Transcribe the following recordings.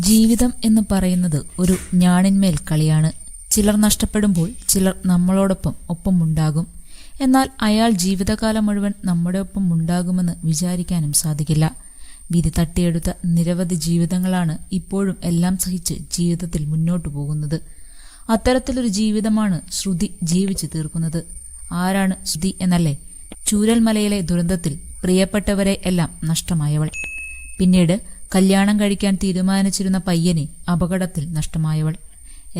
ജീവിതം എന്ന് പറയുന്നത് ഒരു ഞാണിന്മേൽ കളിയാണ്. ചിലർ നഷ്ടപ്പെടുമ്പോൾ ചിലർ നമ്മളോടൊപ്പം ഒപ്പമുണ്ടാകും. എന്നാൽ അയാൾ ജീവിതകാലം മുഴുവൻ നമ്മുടെ ഒപ്പം ഉണ്ടാകുമെന്ന് വിചാരിക്കാനും സാധിക്കില്ല. വിധി തട്ടിയെടുത്ത നിരവധി ജീവിതങ്ങളാണ് ഇപ്പോഴും എല്ലാം സഹിച്ച് ജീവിതത്തിൽ മുന്നോട്ടു പോകുന്നത്. അത്തരത്തിലൊരു ജീവിതമാണ് ശ്രുതി ജീവിച്ചു തീർക്കുന്നത്. ആരാണ് ശ്രുതി എന്നല്ലേ? ചൂരൽമലയിലെ ദുരന്തത്തിൽ പ്രിയപ്പെട്ടവരെ എല്ലാം നഷ്ടമായവൾ. പിന്നീട് കല്യാണം കഴിക്കാൻ തീരുമാനിച്ചിരുന്ന പയ്യനെ അപകടത്തിൽ നഷ്ടമായവൾ.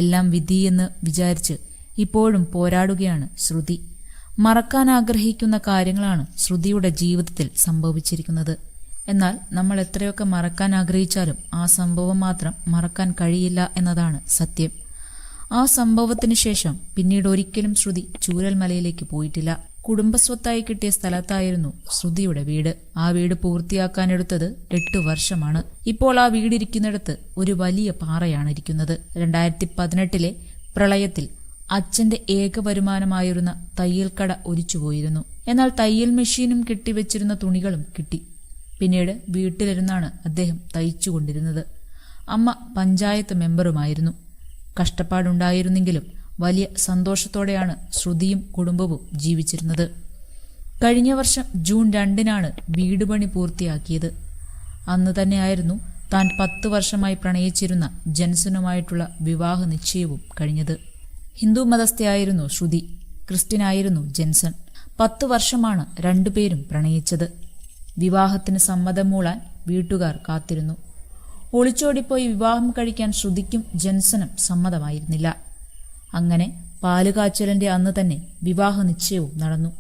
എല്ലാം വിധിയെന്ന് വിചാരിച്ച് ഇപ്പോഴും പോരാടുകയാണ് ശ്രുതി. മറക്കാൻ ആഗ്രഹിക്കുന്ന കാര്യങ്ങളാണ് ശ്രുതിയുടെ ജീവിതത്തിൽ സംഭവിച്ചിരിക്കുന്നത്. എന്നാൽ നമ്മൾ എത്രയൊക്കെ മറക്കാൻ ആഗ്രഹിച്ചാലും ആ സംഭവം മാത്രം മറക്കാൻ കഴിയില്ല എന്നതാണ് സത്യം. ആ സംഭവത്തിന് ശേഷം പിന്നീട് ഒരിക്കലും ശ്രുതി ചൂരൽമലയിലേക്ക് പോയിട്ടില്ല. കുടുംബസ്വത്തായി കിട്ടിയ സ്ഥലത്തായിരുന്നു ശ്രുതിയുടെ വീട്. ആ വീട് പൂർത്തിയാക്കാനെടുത്തത് 8 വർഷമാണ്. ഇപ്പോൾ ആ വീടിരിക്കുന്നിടത്ത് ഒരു വലിയ പാറയാണ് ഇരിക്കുന്നത്. 2018 പ്രളയത്തിൽ അച്ഛന്റെ ഏക വരുമാനമായിരുന്ന തയ്യൽക്കട ഒലിച്ചുപോയിരുന്നു. എന്നാൽ തയ്യൽ മെഷീനും കെട്ടിവെച്ചിരുന്ന തുണികളും കിട്ടി. പിന്നീട് വീട്ടിലിരുന്നാണ് അദ്ദേഹം തയ്ച്ചുകൊണ്ടിരുന്നത്. അമ്മ പഞ്ചായത്ത് മെമ്പറുമായിരുന്നു. കഷ്ടപ്പാടുണ്ടായിരുന്നെങ്കിലും വലിയ സന്തോഷത്തോടെയാണ് ശ്രുതിയും കുടുംബവും ജീവിച്ചിരുന്നത്. കഴിഞ്ഞ വർഷം ജൂൺ 2 വീട് പണി പൂർത്തിയാക്കിയത്. അന്ന് തന്നെയായിരുന്നു താൻ 10 വർഷമായി പ്രണയിച്ചിരുന്ന ജെൻസനുമായിട്ടുള്ള വിവാഹ നിശ്ചയവും കഴിഞ്ഞത്. ഹിന്ദു മതസ്ഥയായിരുന്നു ശ്രുതി, ക്രിസ്ത്യനായിരുന്നു ജെൻസൺ. 10 വർഷമാണ് രണ്ടുപേരും പ്രണയിച്ചത്. വിവാഹത്തിന് സമ്മതം മൂളാൻ വീട്ടുകാർ കാത്തിരുന്നു. ഒളിച്ചോടിപ്പോയി വിവാഹം കഴിക്കാൻ ശ്രുതിക്കും ജെൻസനും സമ്മതമായിരുന്നില്ല. അങ്ങനെ പാലുകാച്ചലിന്റെ അന്ന് തന്നെ വിവാഹ നിശ്ചയവും നടന്നു.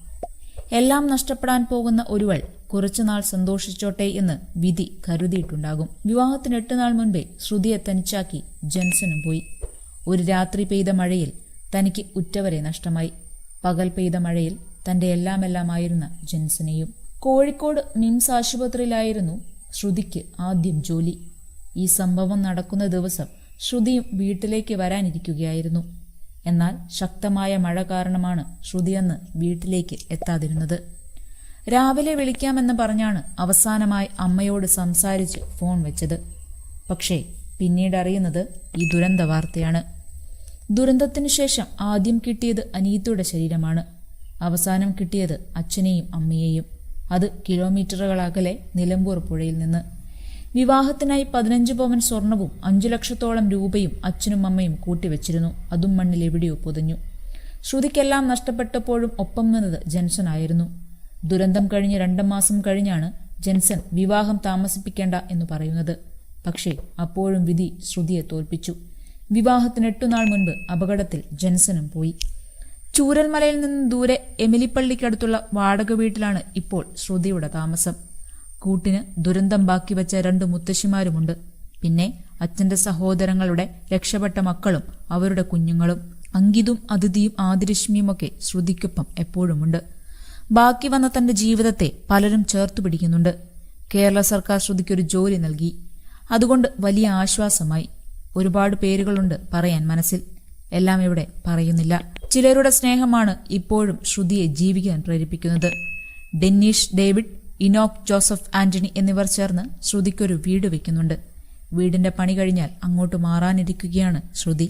എല്ലാം നഷ്ടപ്പെടാൻ പോകുന്ന ഒരുവൾ കുറച്ചുനാൾ സന്തോഷിച്ചോട്ടെ എന്ന് വിധി കരുതിയിട്ടുണ്ടാകും. വിവാഹത്തിന് 8 നാൾ മുൻപേ ശ്രുതിയെ തനിച്ചാക്കി ജെൻസനും പോയി. ഒരു രാത്രി പെയ്ത മഴയിൽ തനിക്ക് ഉറ്റവരെ നഷ്ടമായി. പകൽ പെയ്ത മഴയിൽ തന്റെ എല്ലാമായിരുന്ന ജെൻസനെയും. കോഴിക്കോട് മിംസ് ആശുപത്രിയിലായിരുന്നു ശ്രുതിക്ക് ആദ്യം ജോലി. ഈ സംഭവം നടക്കുന്ന ദിവസം ശ്രുതിയും വീട്ടിലേക്ക് വരാനിരിക്കുകയായിരുന്നു. എന്നാൽ ശക്തമായ മഴ കാരണമാണ് ശ്രുതി അന്ന് വീട്ടിലേക്ക് എത്താതിരുന്നത്. രാവിലെ വിളിക്കാമെന്ന് പറഞ്ഞാണ് അവസാനമായി അമ്മയോട് സംസാരിച്ച് ഫോൺ വെച്ചത്. പക്ഷേ പിന്നീട് അറിയുന്നത് ഈ ദുരന്ത വാർത്തയാണ്. ദുരന്തത്തിനു ശേഷം ആദ്യം കിട്ടിയത് അനീതയുടെ ശരീരമാണ്. അവസാനം കിട്ടിയത് അച്ഛനെയും അമ്മയെയും. അത് കിലോമീറ്ററുകൾ അകലെ നിലമ്പൂർ പുഴയിൽ നിന്ന്. വിവാഹത്തിനായി 15 പവൻ സ്വർണവും 5 ലക്ഷത്തോളം രൂപയും അച്ഛനും അമ്മയും കൂട്ടിവെച്ചിരുന്നു. അതും മണ്ണിൽ എവിടെയോ പൊതിഞ്ഞു. ശ്രുതിക്കെല്ലാം നഷ്ടപ്പെട്ടപ്പോഴും ഒപ്പം നിന്നത് ജെൻസൺ ആയിരുന്നു. ദുരന്തം കഴിഞ്ഞ് 2 മാസം കഴിഞ്ഞാണ് ജെൻസൺ വിവാഹം താമസിപ്പിക്കേണ്ട എന്ന് പറയുന്നത്. പക്ഷേ അപ്പോഴും വിധി ശ്രുതിയെ തോൽപ്പിച്ചു. വിവാഹത്തിന് 8 നാൾ മുൻപ് അപകടത്തിൽ ജെൻസനും പോയി. ചൂരൽമലയിൽ നിന്ന് ദൂരെ എമിലിപ്പള്ളിക്കടുത്തുള്ള വാടക വീട്ടിലാണ് ഇപ്പോൾ ശ്രുതിയുടെ താമസം. കൂട്ടിന് ദുരന്തം ബാക്കി വെച്ച 2 മുത്തശ്ശിമാരുമുണ്ട്. പിന്നെ അച്ഛന്റെ സഹോദരങ്ങളുടെ രക്ഷപ്പെട്ട മക്കളും അവരുടെ കുഞ്ഞുങ്ങളും. അങ്കിതും അതിഥിയും ആദിരശ്മിയുമൊക്കെ ശ്രുതിക്കൊപ്പം എപ്പോഴുമുണ്ട്. ബാക്കി വന്ന തന്റെ ജീവിതത്തെ പലരും ചേർത്തു പിടിക്കുന്നുണ്ട്. കേരള സർക്കാർ ശ്രുതിക്കൊരു ജോലി നൽകി. അതുകൊണ്ട് വലിയ ആശ്വാസമായി. ഒരുപാട് പേരുകളുണ്ട് പറയാൻ മനസ്സിൽ. എല്ലാം ഇവിടെ പറയുന്നില്ല. ചിലരുടെ സ്നേഹമാണ് ഇപ്പോഴും ശ്രുതിയെ ജീവിക്കാൻ പ്രേരിപ്പിക്കുന്നത്. ഡെന്നീഷ് ഡേവിഡ്, ഇനോക് ജോസഫ് ആന്റണി എന്നിവർ ചേർന്ന് ശ്രുതിക്കൊരു വീട് വയ്ക്കുന്നുണ്ട്. വീടിന്റെ പണി കഴിഞ്ഞാൽ അങ്ങോട്ട് മാറാനിരിക്കുകയാണ് ശ്രുതി.